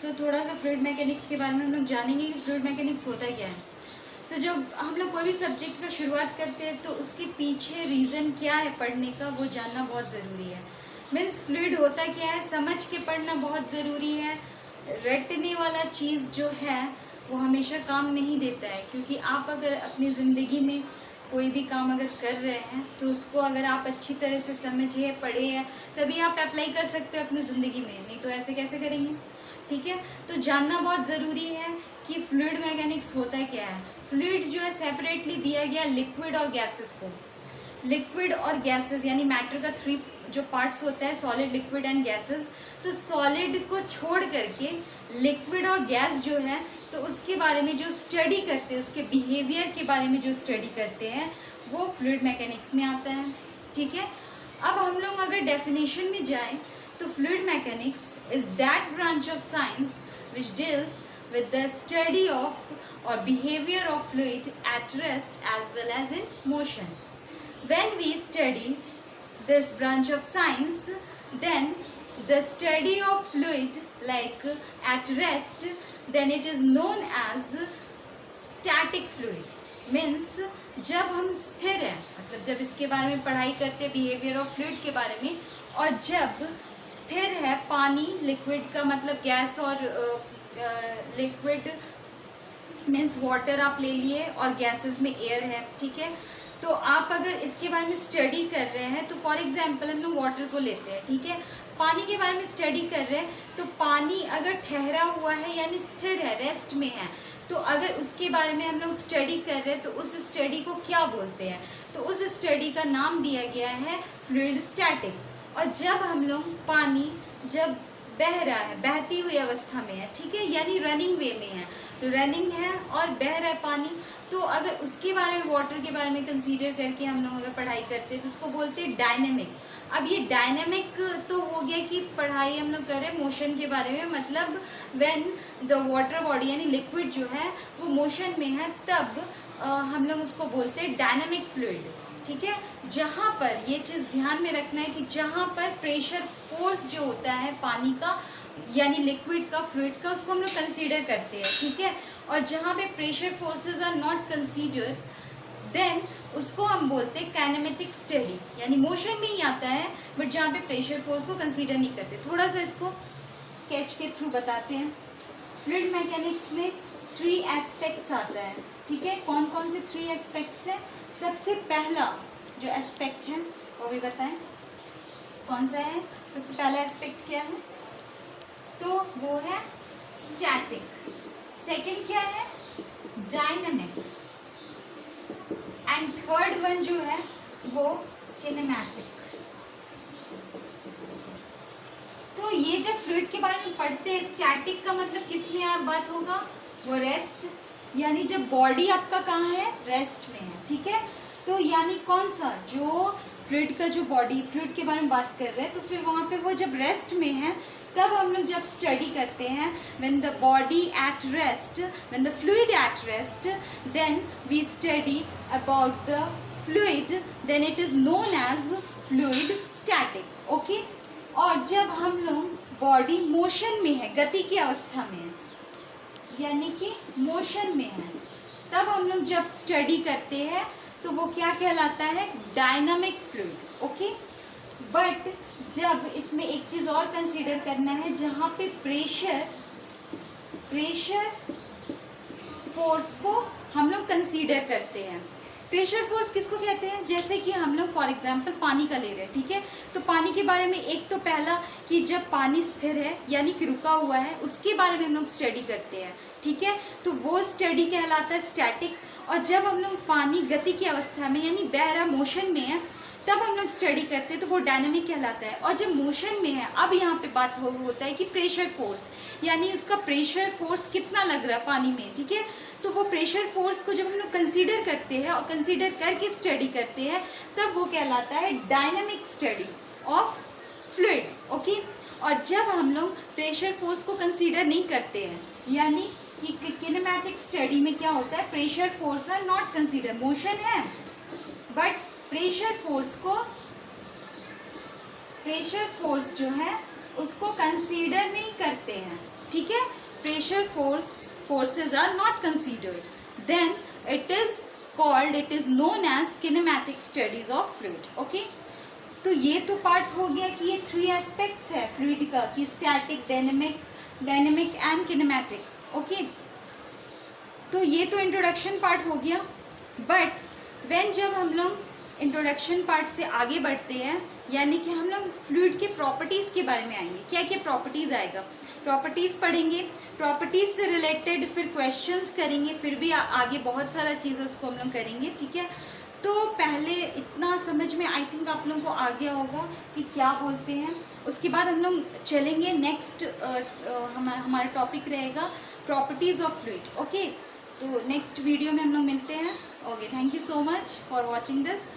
सो थोड़ा सा fluid mechanics के बारे में हम लोग जानेंगे कि फ्लूइड मैकेनिक्स होता क्या है। तो जब हम लोग कोई भी सब्जेक्ट का शुरुआत करते हैं तो उसके पीछे रीज़न क्या है पढ़ने का, वो जानना बहुत ज़रूरी है। मीन्स फ्लूइड होता क्या है समझ के पढ़ना बहुत ज़रूरी है। रटने वाला चीज़ जो है वो हमेशा काम नहीं देता है, क्योंकि आप अगर अपनी ज़िंदगी में कोई भी काम अगर कर रहे हैं तो उसको अगर आप अच्छी तरह से समझे पढ़े हैं तभी आप अप्लाई कर सकते हो अपनी ज़िंदगी में, नहीं तो ऐसे कैसे करेंगे। ठीक है, तो जानना बहुत ज़रूरी है कि फ्लूइड मैकेनिक्स होता क्या है। फ्लूइड जो है सेपरेटली दिया गया लिक्विड और गैसेस को। लिक्विड और गैसेस यानी मैटर का 3 जो पार्ट्स होता है, सॉलिड, लिक्विड एंड गैसेस। तो सॉलिड को छोड़ करके लिक्विड और गैस जो है तो उसके बारे में जो स्टडी करते हैं, उसके बिहेवियर के बारे में जो स्टडी करते हैं वो फ्लूइड मैकेनिक्स में आता है। ठीक है, अब हम लोग अगर डेफिनेशन में जाएं तो fluid mechanics is that branch of science which deals with the study of or behavior of fluid at rest as well as in motion. When we study this branch of science, then the study of fluid like at rest, then it is known as static fluid. Means जब हम स्थिर हैं, मतलब जब इसके बारे में पढ़ाई करते हैं बिहेवियर ऑफ फ्लूइड के बारे में, और जब स्थिर है पानी, लिक्विड का मतलब गैस और लिक्विड मीन्स वाटर आप ले लिए और गैसेस में एयर है। ठीक है, तो आप अगर इसके बारे में स्टडी कर रहे हैं तो फॉर एग्जांपल हम लोग वाटर को लेते हैं। ठीक है, पानी के बारे में स्टडी कर रहे हैं तो पानी अगर ठहरा हुआ है यानी स्थिर है, रेस्ट में है, तो अगर उसके बारे में हम लोग स्टडी कर रहे हैं तो उस स्टडी को क्या बोलते हैं, तो उस स्टडी का नाम दिया गया है फ्लूइड स्टैटिक। और जब हम लोग पानी जब बह रहा है, बहती हुई अवस्था में है, ठीक है, यानी रनिंग वे में है, रनिंग है और बह रहा है पानी, तो अगर उसके बारे में वाटर के बारे में कंसीडर करके हम लोग अगर पढ़ाई करते हैं तो उसको बोलते हैं डायनेमिक। अब ये डायनेमिक तो हो गया कि पढ़ाई हम लोग करें मोशन के बारे में, मतलब व्हेन द वाटर बॉडी यानी लिक्विड जो है वो मोशन में है तब हम लोग उसको बोलते हैं डायनेमिक फ्लूइड। ठीक है, जहाँ पर ये चीज़ ध्यान में रखना है कि जहाँ पर प्रेशर फोर्स जो होता है पानी का यानी लिक्विड का, फ्लूइड का, उसको हम लोग कंसीडर करते हैं। ठीक है, और जहाँ पे pressure forces are not considered then उसको हम बोलते हैं काइनेमेटिक स्टडी, यानी मोशन में ही आता है बट जहाँ पे प्रेशर फोर्स को कंसीडर नहीं करते। थोड़ा सा इसको स्केच के थ्रू बताते हैं। फ्लूइड मैकेनिक्स में 3 एस्पेक्ट्स आता है। ठीक है, कौन कौन से 3 एस्पेक्ट्स हैं? सबसे पहला जो एस्पेक्ट है वो भी बताएं कौन सा है। सबसे पहला एस्पेक्ट क्या है? तो वो है स्टैटिक। सेकंड क्या है? डायनामिक। एंड थर्ड वन जो है वो किनेमैटिक। तो ये जब फ्लूइड के बारे में पढ़ते हैं, स्टैटिक का मतलब किस में आप बात होगा? वो रेस्ट, यानी जब बॉडी आपका कहाँ है? रेस्ट में है। ठीक है, तो यानी कौन सा जो फ्लूइड का जो बॉडी, फ्लूइड के बारे में बात कर रहे हैं तो फिर वहाँ पे वो जब रेस्ट में है तब हम लोग जब स्टडी करते हैं when the body at rest, when the fluid at rest, then we study about the fluid, then it is known as fluid static. Okay, और जब हम लोग बॉडी मोशन में है, गति की अवस्था में है यानी कि मोशन में है, तब हम लोग जब स्टडी करते हैं तो वो क्या कहलाता है? Dynamic fluid. ओके, बट जब इसमें एक चीज़ और कंसीडर करना है, जहाँ पे प्रेशर फोर्स को हम लोग कंसीडर करते हैं। प्रेशर फोर्स किसको कहते हैं? जैसे कि हम लोग फॉर एग्जांपल पानी का ले रहे हैं। ठीक है, तो पानी के बारे में एक तो पहला कि जब पानी स्थिर है यानी कि रुका हुआ है उसके बारे में हम लोग स्टडी करते हैं। ठीक है, तो वो स्टडी कहलाता है स्टैटिक। और जब हम लोग पानी गति की अवस्था में यानी बह रहा मोशन में है तब हम लोग स्टडी करते हैं तो वो डायनामिक कहलाता है। और जब मोशन में है, अब यहाँ पे बात होता है कि प्रेशर फोर्स यानी उसका प्रेशर फोर्स कितना लग रहा है पानी में। ठीक है, तो वो प्रेशर फोर्स को जब हम लोग कंसीडर करते हैं और कंसीडर करके स्टडी करते हैं तब वो कहलाता है dynamic study of fluid. Okay, और जब हम लोग प्रेशर फोर्स को कंसीडर नहीं करते हैं यानी कि किनेमैटिक स्टडी में क्या होता है? Pressure force are not consider, motion है बट प्रेशर फोर्स जो है उसको कंसीडर नहीं करते हैं। ठीक है, pressure forces are not considered, then it is known as kinematic studies of fluid. Okay, तो ये तो पार्ट हो गया कि ये 3 एस्पेक्ट्स है फ्लूइड का, कि static, dynamic and kinematic. Okay, तो ये तो इंट्रोडक्शन पार्ट हो गया. बट जब हम लोग इंट्रोडक्शन पार्ट से आगे बढ़ते हैं, यानी कि हम लोग फ्लूइड के प्रॉपर्टीज़ के बारे में आएंगे. क्या क्या प्रॉपर्टीज़ आएगा, प्रॉपर्टीज़ पढ़ेंगे, प्रॉपर्टीज़ से रिलेटेड फिर क्वेश्चंस करेंगे, फिर भी आगे बहुत सारा चीज़ उसको हम लोग करेंगे. ठीक है, तो पहले इतना समझ में आई थिंक आप लोगों को आ गया होगा कि क्या बोलते हैं. उसके बाद हम लोग चलेंगे नेक्स्ट, हमारा टॉपिक रहेगा प्रॉपर्टीज़ ऑफ फ्लूइड. ओके, तो नेक्स्ट वीडियो में हम लोग मिलते हैं. Okay, thank you so much for watching this.